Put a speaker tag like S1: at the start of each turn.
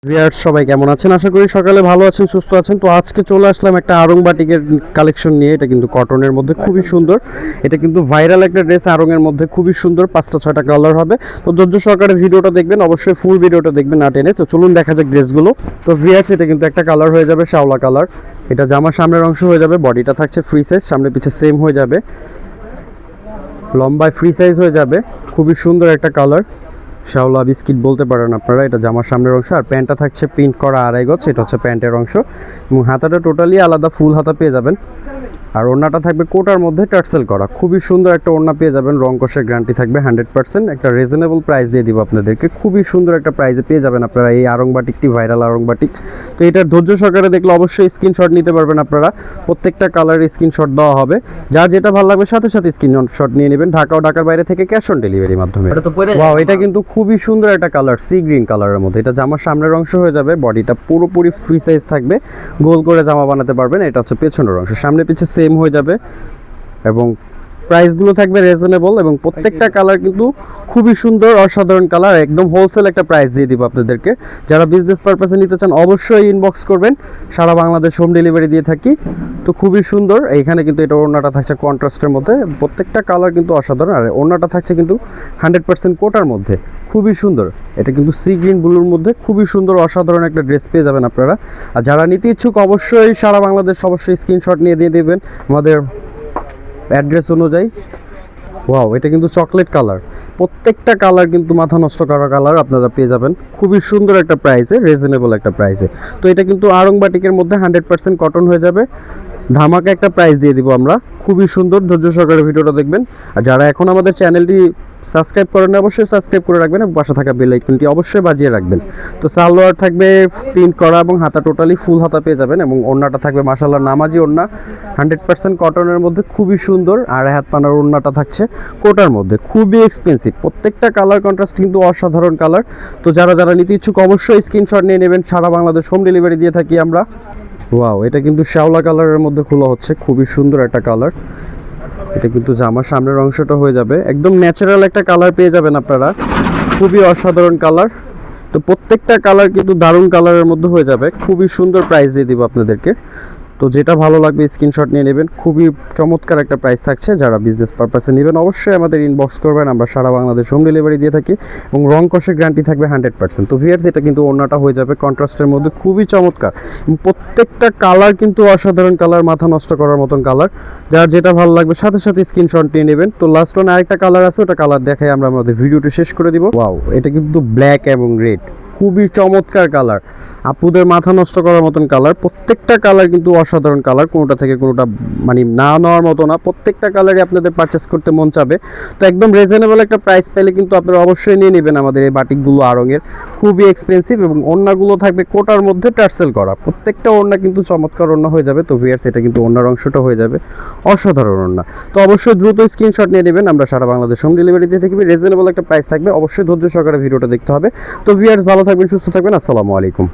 S1: Viewers সবাই কেমন আছেন? আশা করি সকালে ভালো আছেন, সুস্থ আছেন। তো আজকে চলে আসলাম একটা আড়ং বাটিকের কালেকশন নিয়ে। এটা কিন্তু কটনের মধ্যে খুবই সুন্দর। এটা কিন্তু ভাইরাল একটা ড্রেস, আড়ংয়ের মধ্যে খুবই সুন্দর। 5টা 6টা কালার হবে। তো ধৈর্য সহকারে ভিডিওটা দেখবেন, অবশ্যই ফুল ভিডিওটা দেখবেন না টেনে। তো চলুন দেখা যাক ড্রেসগুলো। তো ভিউয়ার্স এটা কিন্তু একটা কালার হয়ে যাবে শ্যাওলা কালার। এটা জামার সামনের অংশ হয়ে যাবে, বডিটা থাকছে ফ্রি সাইজ, সামনে পিছে সেম হয়ে যাবে, লম্বায় ফ্রি সাইজ হয়ে যাবে। খুবই সুন্দর একটা কালার, শাওলা বিস্কিট বলতে পারেন আপনারা। এটা জামার সামনের অংশ, আর প্যান্টটা থাকছে প্রিন্ট করা আড়াই গজ। এটা হচ্ছে প্যান্টের অংশ, এবং হাতাটা টোটালি আলাদা ফুল হাতা পেয়ে যাবেন। আর ওড়নাটা থাকবে কোটার মধ্যে টার্সেল করা। খুবই সুন্দর একটা ওড়না পেয়ে যাবেন, রং কষের গ্যারান্টি থাকবে 100%। একটা রিজনেবল প্রাইস দিয়ে দিব আপনাদেরকে, খুবই সুন্দর একটা প্রাইসে পেয়ে যাবেন আপনারা এই আড়ং বাটিকটি, ভাইরাল আড়ং বাটিক। তো এটার ধৈর্য সহকারে দেখলে অবশ্যই স্ক্রিনশট নিতে পারবেন আপনারা। প্রত্যেকটা কালারের স্ক্রিনশট দেওয়া হবে, যার যেটা ভালো লাগবে সাথে সাথে স্ক্রিনশট নিয়ে নেবেন। ঢাকা ও ঢাকার বাইরে থেকে ক্যাশ অন ডেলিভারির মাধ্যমে। ওয়াও, এটা কিন্তু খুবই সুন্দর একটা কালার, সি গ্রিন কালারের মধ্যে। এটা জামার সামনের অংশ হয়ে যাবে, বডিটা পুরোপুরি ফ্রি সাইজ থাকবে, গোল করে জামা বানাতে পারবেন। এটা হচ্ছে পেছনের অংশ, সামনে পিছে সেম হয়ে যাবে, এবং প্রাইসগুলো থাকবে রিজনেবল, এবং প্রত্যেকটা কালার কিন্তু খুবই সুন্দর, অসাধারণ কালার। একদম হোলসেল একটা প্রাইস দিয়ে দিব আপনাদেরকে। যারা বিজনেস পারপাসে নিতে চান অবশ্যই ইনবক্স করবেন, সারা বাংলাদেশ হোম ডেলিভারি দিয়ে থাকি। তো খুবই সুন্দর। এইখানে কিন্তু এটা ওড়নাটা থাকছে কন্ট্রাস্টের মধ্যে, প্রত্যেকটা কালার কিন্তু অসাধারণ। আর ওড়নাটা থাকছে কিন্তু 100% কোটার মধ্যে, খুবই সুন্দর। এটা কিন্তু সি গ্রিন ব্লুর মধ্যে খুবই সুন্দর, অসাধারণ একটা ড্রেস পেয়ে যাবেন আপনারা। আর যারা নিতে ইচ্ছুক অবশ্যই সারা বাংলাদেশ অবশ্যই স্ক্রিনশট নিয়ে দিয়ে দেবেন আমাদের অ্যাড্রেস অনুযায়ী। ওয়াও, এটা কিন্তু চকলেট কালার। প্রত্যেকটা কালার কিন্তু মাথা নষ্ট করা কালার আপনারা পেয়ে যাবেন খুবই সুন্দর একটা প্রাইসে, রিজনেবল একটা প্রাইসে। তো এটা কিন্তু আড়ং বাটিকের মধ্যে 100% কটন হয়ে যাবে। ধামাকা একটা প্রাইস দিয়ে দিব আমরা, খুবই সুন্দর। ধৈর্য সহকারে ভিডিওটা দেখবেন। আর যারা এখন আমাদের চ্যানেলটি সাবস্ক্রাইব করেন অবশ্যই সাবস্ক্রাইব করে রাখবেন, এবং পাশে থাকা বেল আইকনটি অবশ্যই বাজিয়ে রাখবেন। তো সালোয়ার থাকবে প্রিন্ট করা, এবং হাতা টোটালি ফুল হাতা পেয়ে যাবেন, এবং ওড়নাটা থাকবে মাশাআল্লাহ নামাজি ওড়না, 100% কটনের মধ্যে খুবই সুন্দর। আর হাত পানার ওড়নাটা থাকছে কোটার মধ্যে, খুবই এক্সপেন্সিভ। প্রত্যেকটা কালার কন্ট্রাস্ট কিন্তু অসাধারণ কালার। তো যারা যারা নিতে ইচ্ছুক অবশ্যই স্ক্রিনশট নিয়ে নেবেন, সারা বাংলাদেশ হোম ডেলিভারি দিয়ে থাকি আমরা। ওয়াও, এটা কিন্তু শ্যাওলা কালারের মধ্যে খোলা হচ্ছে, খুবই সুন্দর একটা কালার। এটা কিন্তু জামার সামনের অংশটা হয়ে যাবে, একদম ন্যাচারাল একটা কালার পেয়ে যাবেন আপনারা, খুবই অসাধারণ কালার। তো প্রত্যেকটা কালার কিন্তু দারুণ কালারের মধ্যে হয়ে যাবে, খুবই সুন্দর প্রাইস দিয়ে দিব আপনাদেরকে। তো যেটা ভালো লাগবে স্ক্রিনশট নিয়ে নেবেন, খুবই চমৎকার একটা প্রাইস থাকছে। যারা বিজনেস পারপাসে নেবেন অবশ্যই আমাদের ইনবক্স করবেন, আমরা সারা বাংলাদেশ হোম ডেলিভারি দিয়ে থাকি, এবং রং কষের গ্যারান্টি থাকবে 100%। তো ভিউয়ার্স এটা কিন্তু ওড়নাটা হয়ে যাবে কন্ট্রাস্টের মধ্যে, খুবই চমৎকার। প্রত্যেকটা কালার কিন্তু অসাধারণ কালার, মাথা নষ্ট করার মতন কালার। যার যেটা ভালো লাগবে সাথে সাথে স্ক্রিনশট নিয়ে নেবেন। তো লাস্ট ওয়ান আরেকটা কালার আছে, ওটা কালার দেখাই আমরা আমাদের ভিডিওটি শেষ করে দিব। ওয়াও, এটা কিন্তু ব্ল্যাক এবং রেড, খুবই চমৎকার কালার, আপুদের মাথা নষ্ট করার মতন কালার। প্রত্যেকটা কালার কিন্তু অসাধারণ কালার, কোনোটা থেকে কোনোটা মানে না নেওয়ার মতো না। প্রত্যেকটা কালারই আপনাদের পারচেস করতে মন চাবে। তো একদম রিজনেবল একটা প্রাইস পেলে কিন্তু আপনারা অবশ্যই নিয়ে নেবেন আমাদের এই বাটিকগুলো আড়ংয়ের, খুবই এক্সপেন্সিভ। এবং ওড়নাগুলো থাকবে কোটার মধ্যে টার্সেল করা, প্রত্যেকটা ওড়না কিন্তু চমৎকার ওড়না হয়ে যাবে। তো ভিউয়ার্স এটা কিন্তু ওড়নার অংশটা হয়ে যাবে অসাধারণ ওড়না। তো অবশ্যই দ্রুত স্ক্রিনশট নিয়ে নেবেন, আমরা সারা বাংলাদেশ হোম ডেলিভারি দিয়ে থাকি। রিজনেবল একটা প্রাইস থাকবে, অবশ্যই ধৈর্য সহকারে ভিডিওটা দেখতে হবে। তো ভিউয়ার্স ভালো থাকবেন, সুস্থ থাকবেন, আসসালামু আলাইকুম।